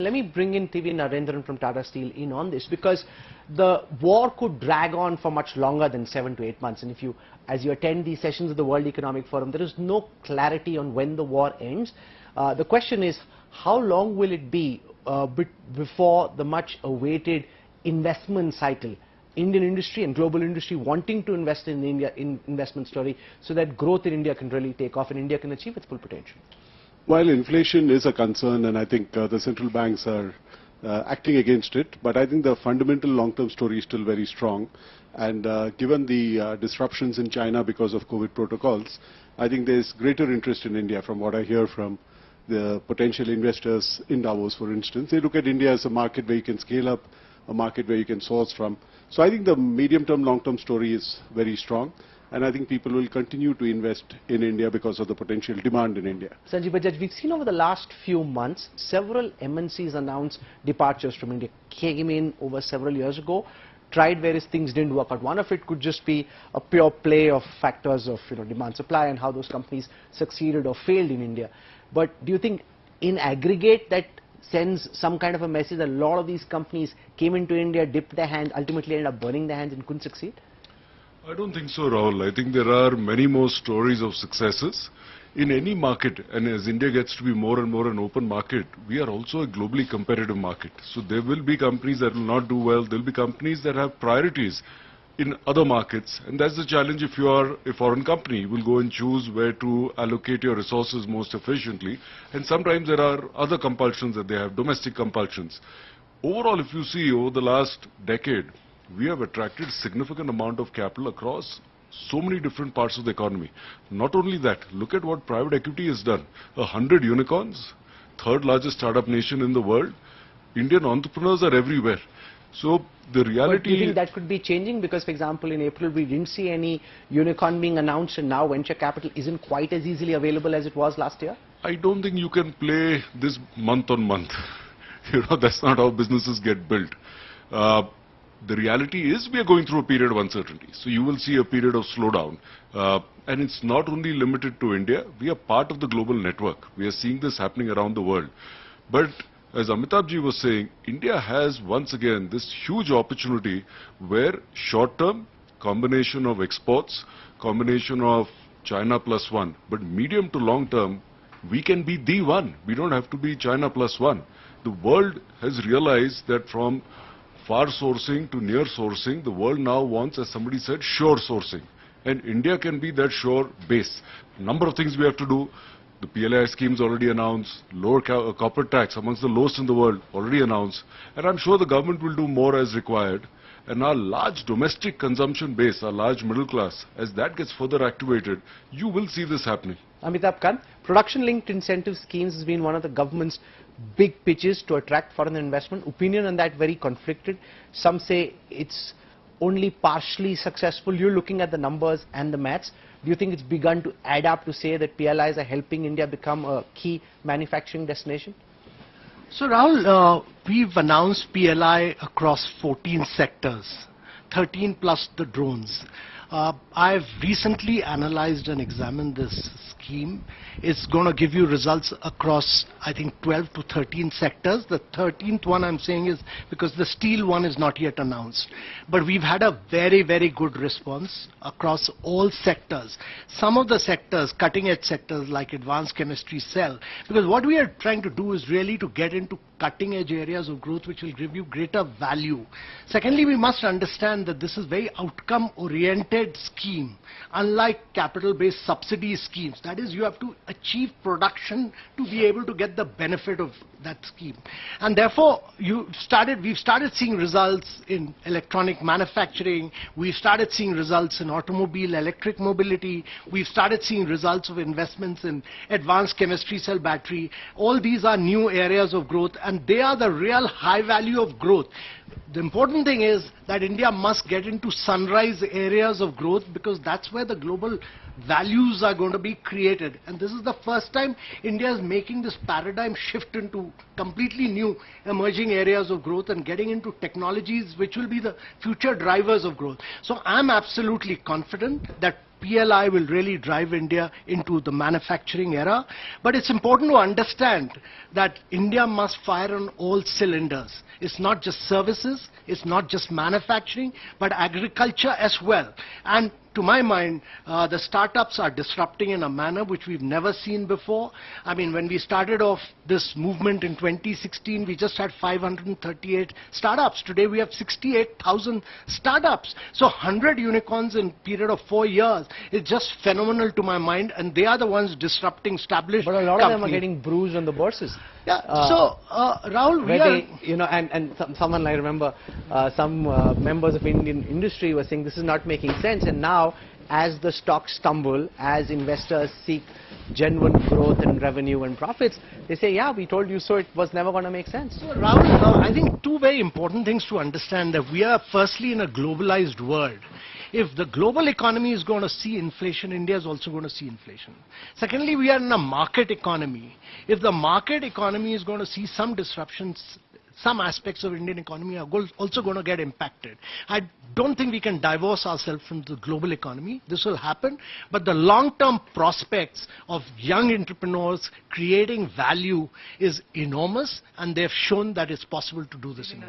Let me bring in TV Narendran from Tata Steel in on this, because the war could drag on for much longer than 7 to 8 months. And if you, as you attend these sessions of the World Economic Forum, there is no clarity on when the war ends. The question is, how long will it be before the much awaited investment cycle, Indian industry and global industry wanting to invest in India, in investment story, so that growth in India can really take off and India can achieve its full potential? While inflation is a concern, and I think the central banks are acting against it, but I think the fundamental long-term story is still very strong. And given the disruptions in China because of COVID protocols, I think there is greater interest in India from what I hear from the potential investors in Davos, for instance. They look at India as a market where you can scale up, a market where you can source from. So I think the medium-term, long-term story is very strong. And I think people will continue to invest in India because of the potential demand in India. Sanjiv Bajaj, we've seen over the last few months, several MNCs announce departures from India. Came in over several years ago, tried various things, didn't work out. One of it could just be a pure play of factors of demand supply and how those companies succeeded or failed in India. But do you think in aggregate that sends some kind of a message that a lot of these companies came into India, dipped their hand, ultimately ended up burning their hands and couldn't succeed? I don't think so, Rahul. I think there are many more stories of successes in any market, and as India gets to be more and more an open market, we are also a globally competitive market. So there will be companies that will not do well. There will be companies that have priorities in other markets, and that's the challenge. If you are a foreign company, you will go and choose where to allocate your resources most efficiently, and sometimes there are other compulsions that they have, domestic compulsions. Overall, if you see over the last decade, we have attracted significant amount of capital across so many different parts of the economy. Not only that, look at what private equity has done. 100 unicorns, third largest startup nation in the world. Indian entrepreneurs are everywhere. So the reality... But do you think that could be changing? Because, for example, in April we didn't see any unicorn being announced, and now venture capital isn't quite as easily available as it was last year? I don't think you can play this month on month. That's not how businesses get built. The reality is we are going through a period of uncertainty. So you will see a period of slowdown. And it's not only limited to India. We are part of the global network. We are seeing this happening around the world. But as Amitabh ji was saying, India has once again this huge opportunity where short-term combination of exports, combination of China plus one, but medium to long-term, we can be the one. We don't have to be China plus one. The world has realized that from far sourcing to near sourcing, the world now wants, as somebody said, sure sourcing. And India can be that sure base. Number of things we have to do. The PLI schemes already announced, lower corporate tax amongst the lowest in the world already announced. And I'm sure the government will do more as required. And our large domestic consumption base, our large middle class, as that gets further activated, you will see this happening. Amitabh Kant, production-linked incentive schemes has been one of the government's big pitches to attract foreign investment. Opinion on that very conflicted. Some say it's only partially successful. You're looking at the numbers and the maths. Do you think it's begun to add up to say that PLIs are helping India become a key manufacturing destination? So Rahul, we've announced PLI across 14 sectors, 13 plus the drones. I've recently analyzed and examined this scheme. It's going to give you results across, I think, 12 to 13 sectors. The 13th one I'm saying is because the steel one is not yet announced. But we've had a very, very good response across all sectors. Some of the sectors, cutting-edge sectors like advanced chemistry, cell. Because what we are trying to do is really to get into cutting-edge areas of growth which will give you greater value. Secondly, we must understand that this is very outcome-oriented scheme, unlike capital-based subsidy schemes. That is, you have to achieve production to be able to get the benefit of that scheme. And therefore, we've started seeing results in electronic manufacturing. We've started seeing results in automobile, electric mobility. We've started seeing results of investments in advanced chemistry, cell battery. All these are new areas of growth, and they are the real high value of growth. The important thing is that India must get into sunrise areas of growth, because that's where the global values are going to be created. And this is the first time India is making this paradigm shift into completely new emerging areas of growth and getting into technologies which will be the future drivers of growth. So I'm absolutely confident that PLI will really drive India into the manufacturing era. But it's important to understand that India must fire on all cylinders. It's not just services, it's not just manufacturing, but agriculture as well. And to my mind, the startups are disrupting in a manner which we've never seen before. I mean, when we started off this movement in 2016, we just had 538 startups. Today we have 68,000 startups. So 100 unicorns in a period of 4 years is just phenomenal to my mind, and they are the ones disrupting established But a lot of them are companies. getting bruised on the bourses. Yeah. So, Rahul, we Where are... they, you know, and someone, I remember, some members of Indian industry were saying this is not making sense, and now as the stocks stumble, as investors seek genuine growth and revenue and profits, they say, yeah, we told you so, it was never going to make sense. So, Rahul, I think two very important things to understand, that we are firstly in a globalized world. If the global economy is going to see inflation, India is also going to see inflation. Secondly, we are in a market economy. If the market economy is going to see some disruptions, some aspects of Indian economy are also going to get impacted. I don't think we can divorce ourselves from the global economy. This will happen, but the long-term prospects of young entrepreneurs creating value is enormous, and they've shown that it's possible to do this in India.